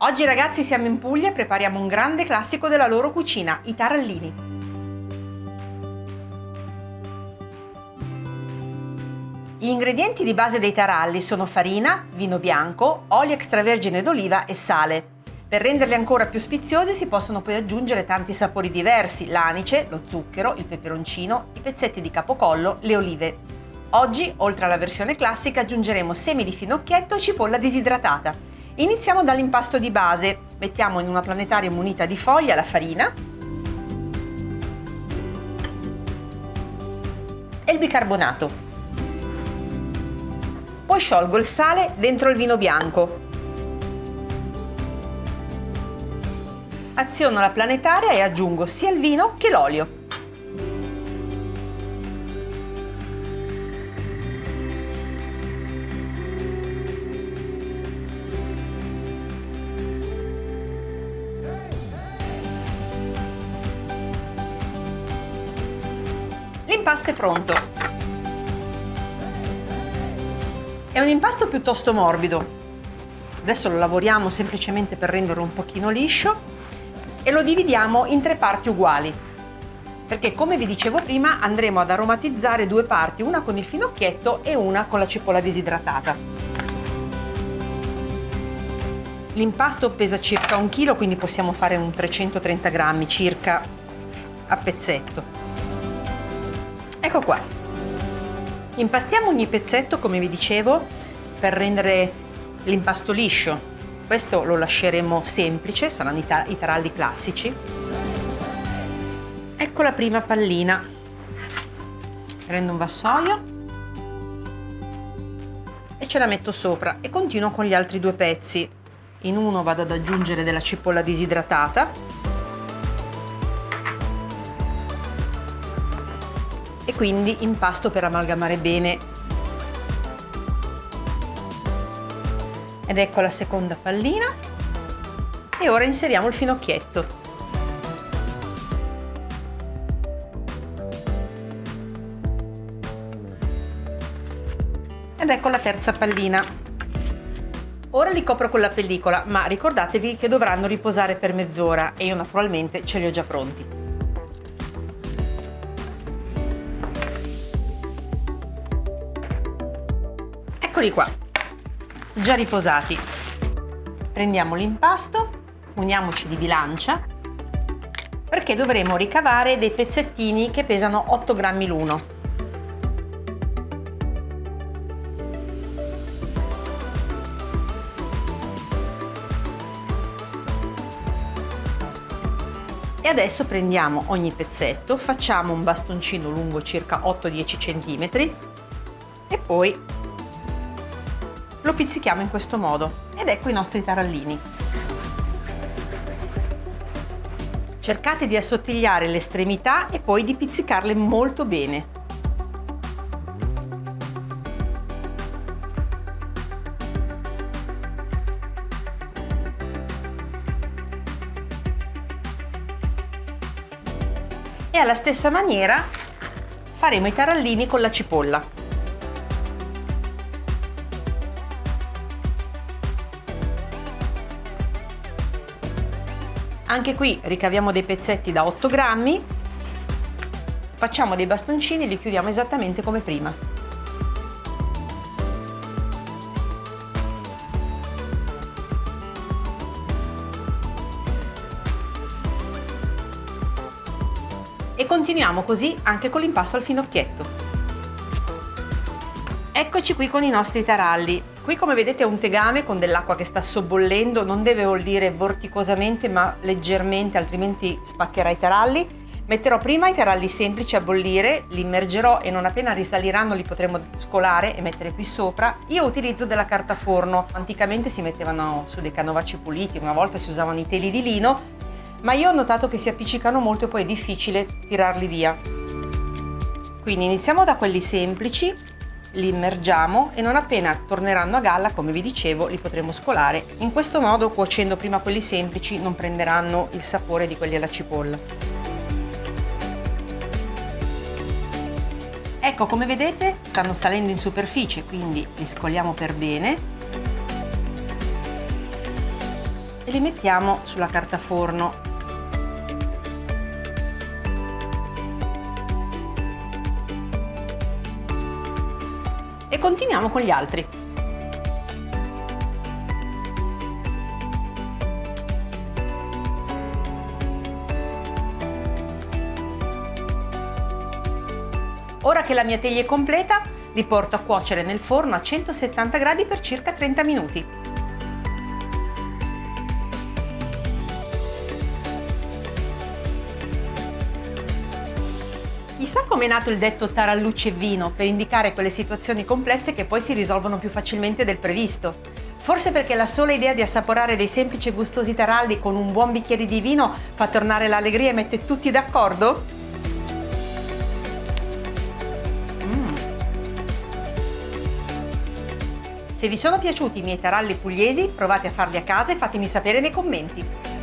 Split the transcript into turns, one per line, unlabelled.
Oggi ragazzi siamo in Puglia e prepariamo un grande classico della loro cucina, i tarallini. Gli ingredienti di base dei taralli sono farina, vino bianco, olio extravergine d'oliva e sale. Per renderli ancora più sfiziosi si possono poi aggiungere tanti sapori diversi, l'anice, lo zucchero, il peperoncino, i pezzetti di capocollo, le olive. Oggi, oltre alla versione classica, aggiungeremo semi di finocchietto e cipolla disidratata. Iniziamo dall'impasto di base. Mettiamo in una planetaria munita di foglia la farina e il bicarbonato. Poi sciolgo il sale dentro il vino bianco. Aziono la planetaria e aggiungo sia il vino che l'olio. L'impasto è pronto. È un impasto piuttosto morbido. Adesso lo lavoriamo semplicemente per renderlo un pochino liscio e lo dividiamo in 3 parti uguali, perché come vi dicevo prima andremo ad aromatizzare 2 parti, una con il finocchietto e una con la cipolla disidratata. L'impasto pesa circa 1 chilo, quindi possiamo fare un 330 grammi circa a pezzetto. Ecco qua. Impastiamo ogni pezzetto, come vi dicevo, per rendere l'impasto liscio. Questo lo lasceremo semplice, saranno i taralli classici. Ecco la prima pallina. Prendo un vassoio e ce la metto sopra e continuo con gli altri 2 pezzi. In uno vado ad aggiungere della cipolla disidratata e quindi impasto per amalgamare bene. Ed ecco la seconda pallina e ora inseriamo il finocchietto. Ed ecco la terza pallina. Ora li copro con la pellicola, ma ricordatevi che dovranno riposare per mezz'ora e io naturalmente ce li ho già pronti. Eccoli qua. Già riposati. Prendiamo l'impasto, uniamoci di bilancia perché dovremo ricavare dei pezzettini che pesano 8 grammi l'uno. E adesso prendiamo ogni pezzetto, facciamo un bastoncino lungo circa 8-10 cm e poi lo pizzichiamo in questo modo ed ecco i nostri tarallini. Cercate di assottigliare le estremità e poi di pizzicarle molto bene. E alla stessa maniera faremo i tarallini con la cipolla. Anche qui ricaviamo dei pezzetti da 8 grammi, facciamo dei bastoncini e li chiudiamo esattamente come prima. E continuiamo così anche con l'impasto al finocchietto. Eccoci qui con i nostri taralli. Qui come vedete è un tegame con dell'acqua che sta sobbollendo, non deve bollire vorticosamente ma leggermente, altrimenti spaccherà i taralli. Metterò prima i taralli semplici a bollire, li immergerò e non appena risaliranno li potremo scolare e mettere qui sopra. Io utilizzo della carta forno, anticamente si mettevano su dei canovacci puliti, una volta si usavano i teli di lino, ma io ho notato che si appiccicano molto e poi è difficile tirarli via. Quindi iniziamo da quelli semplici. Li immergiamo e non appena torneranno a galla, come vi dicevo, li potremo scolare. In questo modo, cuocendo prima quelli semplici, non prenderanno il sapore di quelli alla cipolla. Ecco, come vedete, stanno salendo in superficie, quindi li scoliamo per bene. e li mettiamo sulla carta forno. E continuiamo con gli altri. Ora che la mia teglia è completa, li porto a cuocere nel forno a 170 gradi per circa 30 minuti. Chissà com'è nato il detto tarallucce e vino per indicare quelle situazioni complesse che poi si risolvono più facilmente del previsto. Forse perché la sola idea di assaporare dei semplici e gustosi taralli con un buon bicchiere di vino fa tornare l'allegria e mette tutti d'accordo? Se vi sono piaciuti i miei taralli pugliesi, provate a farli a casa e fatemi sapere nei commenti.